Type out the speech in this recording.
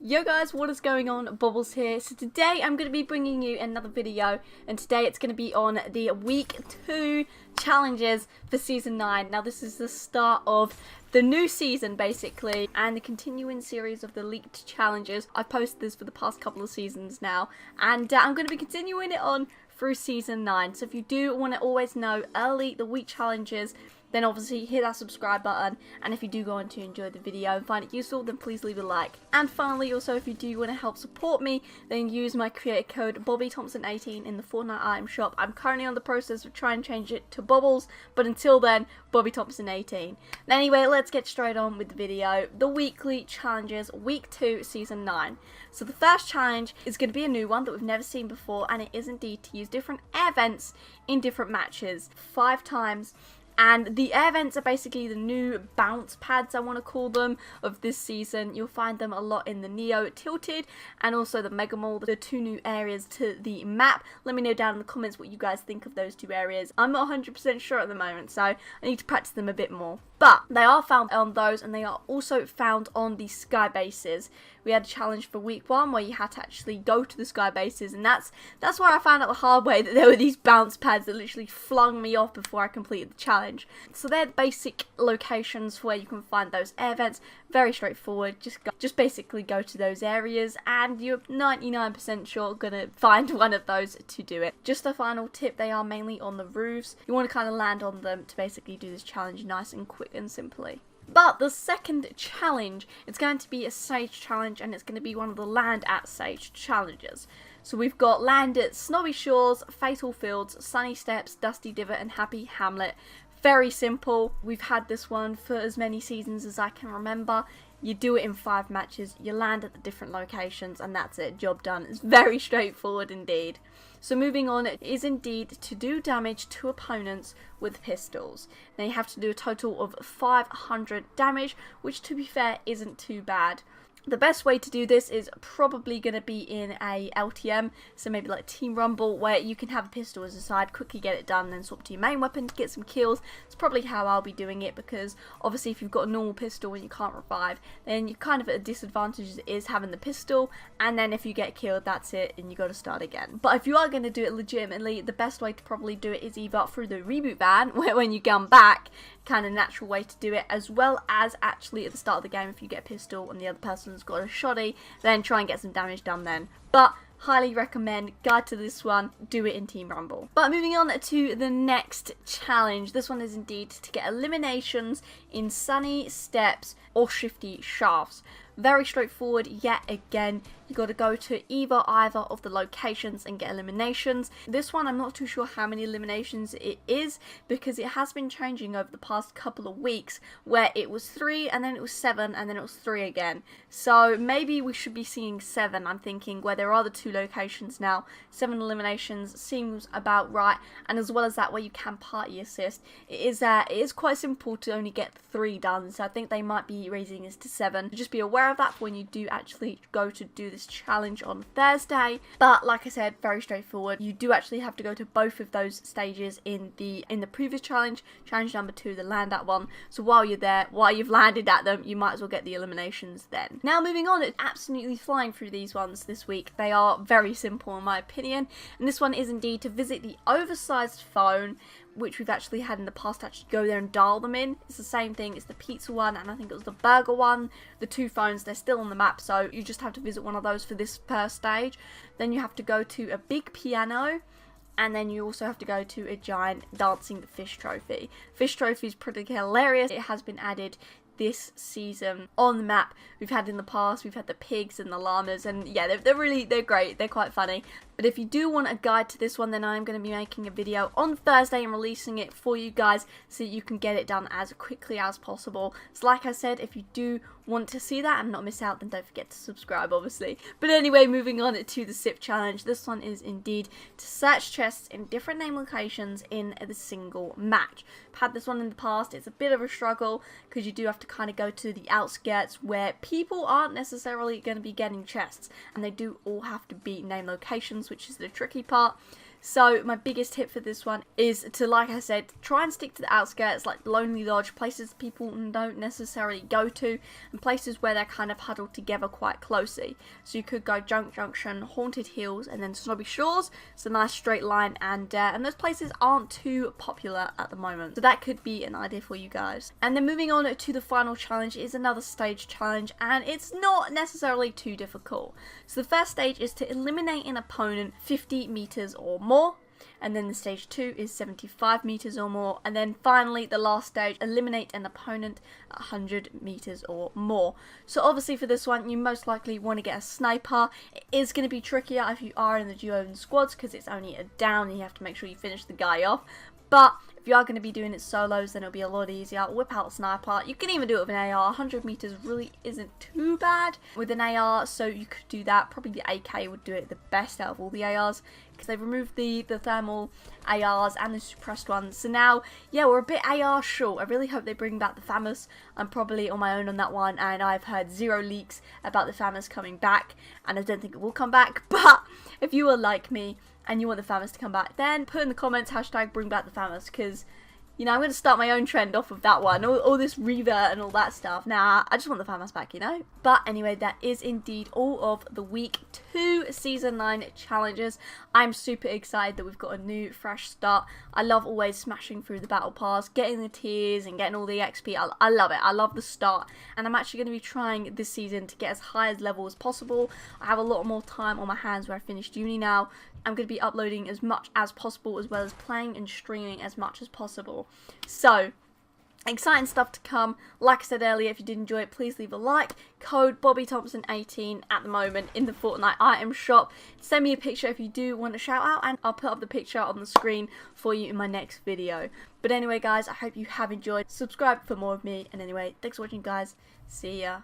Yo guys, what is going on? Bobblez here. So today I'm going to be bringing you another video, and today it's going to be on the week 2 challenges for season 9. Now this is the start of the new season basically, and the continuing series of the leaked challenges. I've posted this for the past couple of seasons now, and I'm going to be continuing it on through season 9. So if you do want to always know early the week challenges, then obviously hit that subscribe button, and if you do go on to enjoy the video and find it useful, then please leave a like. And finally, also, if you do want to help support me, then use my creator code BobbyThompson18 in the Fortnite item shop. I'm currently on the process of trying to change it to Bobblez, but until then, BobbyThompson18. Anyway, let's get straight on with the video. The weekly challenges, week 2, season 9. So the first challenge is going to be a new one that we've never seen before, and it is indeed to use different air vents in different matches 5 times. And the air vents are basically the new bounce pads, I want to call them, of this season. You'll find them a lot in the Neo Tilted and also the Mega Mall, the 2 new areas to the map. Let me know down in the comments what you guys think of those 2 areas. I'm not 100% sure at the moment, so I need to practice them a bit more. But they are found on those, and they are also found on the sky bases. We had a challenge for week 1 where you had to actually go to the sky bases, and that's where I found out the hard way that there were these bounce pads that literally flung me off before I completed the challenge. So they're the basic locations where you can find those air vents. Very straightforward. Just basically go to those areas, and you're 99% sure gonna find one of those to do it. Just a final tip: they are mainly on the roofs. You want to kind of land on them to basically do this challenge nice and quick and simply. But the second challenge, it's going to be a Sage challenge, and it's going to be one of the land at Sage challenges. So we've got land at Snowy Shores, Fatal Fields, Sunny Steps, Dusty Divot and Happy Hamlet. Very simple. We've had this one for as many seasons as I can remember. You do it in 5 matches, you land at the different locations, and that's it, job done. It's very straightforward indeed. So moving on, it is indeed to do damage to opponents with pistols. Now you have to do a total of 500 damage, which to be fair isn't too bad. The best way to do this is probably going to be in a LTM, so maybe like Team Rumble, where you can have a pistol as a side, quickly get it done, then swap to your main weapon to get some kills. It's probably how I'll be doing it, because obviously if you've got a normal pistol and you can't revive, then you're kind of at a disadvantage as it is having the pistol, and then if you get killed, that's it, and you got to start again. But if you are going to do it legitimately, the best way to probably do it is either through the Reboot Ban, where when you come back, kind of natural way to do it, as well as actually at the start of the game if you get a pistol and the other person's got a shoddy, then try and get some damage done then. But highly recommend, guide to this one, do it in Team Rumble. But moving on to the next challenge, this one is indeed to get eliminations in Sunny Steps or Shifty Shafts. Very straightforward yet again. You got to go to either of the locations and get eliminations. This one I'm not too sure how many eliminations it is, because it has been changing over the past couple of weeks, where it was 3 and then it was 7 and then it was 3 again. So maybe we should be seeing 7, I'm thinking, where there are the 2 locations now. 7 eliminations seems about right, and as well as that where you can party assist, it is quite simple to only get 3 done, so I think they might be raising this to 7. Just be aware of that when you do actually go to do this challenge on Thursday. But like I said, very straightforward. You do actually have to go to both of those stages in the previous challenge number 2, the land at one. So while you're there, while you've landed at them, you might as well get the eliminations then. Now moving on, it's absolutely flying through these ones this week. They are very simple in my opinion, and this one is indeed to visit the Oversize Phone, which we've actually had in the past. Actually go there and dial them in. It's the same thing. It's the pizza one, and I think it was the burger one. The 2 phones, they're still on the map, so you just have to visit one of those for this first stage. Then you have to go to a big piano, and then you also have to go to a giant dancing the fish trophy. Fish trophy is pretty hilarious. It has been added this season on the map. We've had in the past, we've had the pigs and the llamas, and yeah, they're great, they're quite funny. But if you do want a guide to this one, then I'm going to be making a video on Thursday and releasing it for you guys so you can get it done as quickly as possible. So like I said, if you do want to see that and not miss out, then don't forget to subscribe obviously. But anyway, moving on to the SIP challenge, this one is indeed to search chests in different name locations in the single match. I've had this one in the past. It's a bit of a struggle because you do have to kind of go to the outskirts where people aren't necessarily going to be getting chests, and they do all have to be name locations, which is the tricky part. So my biggest tip for this one is to, like I said, try and stick to the outskirts, like Lonely Lodge, places people don't necessarily go to, and places where they're kind of huddled together quite closely. So you could go Junk Junction, Haunted Hills, and then Snobby Shores. It's a nice straight line, and those places aren't too popular at the moment. So that could be an idea for you guys. And then moving on to the final challenge is another stage challenge, and it's not necessarily too difficult. So the first stage is to eliminate an opponent 50 meters or more. And then the stage 2 is 75 meters or more. And then finally, the last stage, eliminate an opponent 100 meters or more. So obviously for this one, you most likely want to get a sniper. It is going to be trickier if you are in the duo and squads, because it's only a down and you have to make sure you finish the guy off. But if you are going to be doing it solos, then it'll be a lot easier. Whip out a sniper. You can even do it with an AR. 100 meters really isn't too bad with an AR, so you could do that. Probably the AK would do it the best out of all the ARs, because they've removed the thermal ARs and the suppressed ones. So now, yeah, we're a bit AR short. I really hope they bring back the FAMAS. I'm probably on my own on that one, and I've heard 0 leaks about the FAMAS coming back, and I don't think it will come back. But if you are like me, and you want the FAMAS to come back, then put in the comments hashtag bring back the FAMAS, because, you know, I'm going to start my own trend off of that one. All this revert and all that stuff. Nah, I just want the FAMAS back, you know? But anyway, that is indeed all of the week 2 season 9 challenges. I'm super excited that we've got a new fresh start. I love always smashing through the battle pass, getting the tiers and getting all the XP. I love it. I love the start. And I'm actually going to be trying this season to get as high as level as possible. I have a lot more time on my hands where I finished uni now. I'm going to be uploading as much as possible, as well as playing and streaming as much as possible. So, exciting stuff to come. Like I said earlier, if you did enjoy it, please leave a like. Code BobbyThompson18 at the moment in the Fortnite item shop. Send me a picture if you do want a shout out, and I'll put up the picture on the screen for you in my next video. But anyway guys, I hope you have enjoyed. Subscribe for more of me, and anyway, thanks for watching guys. See ya.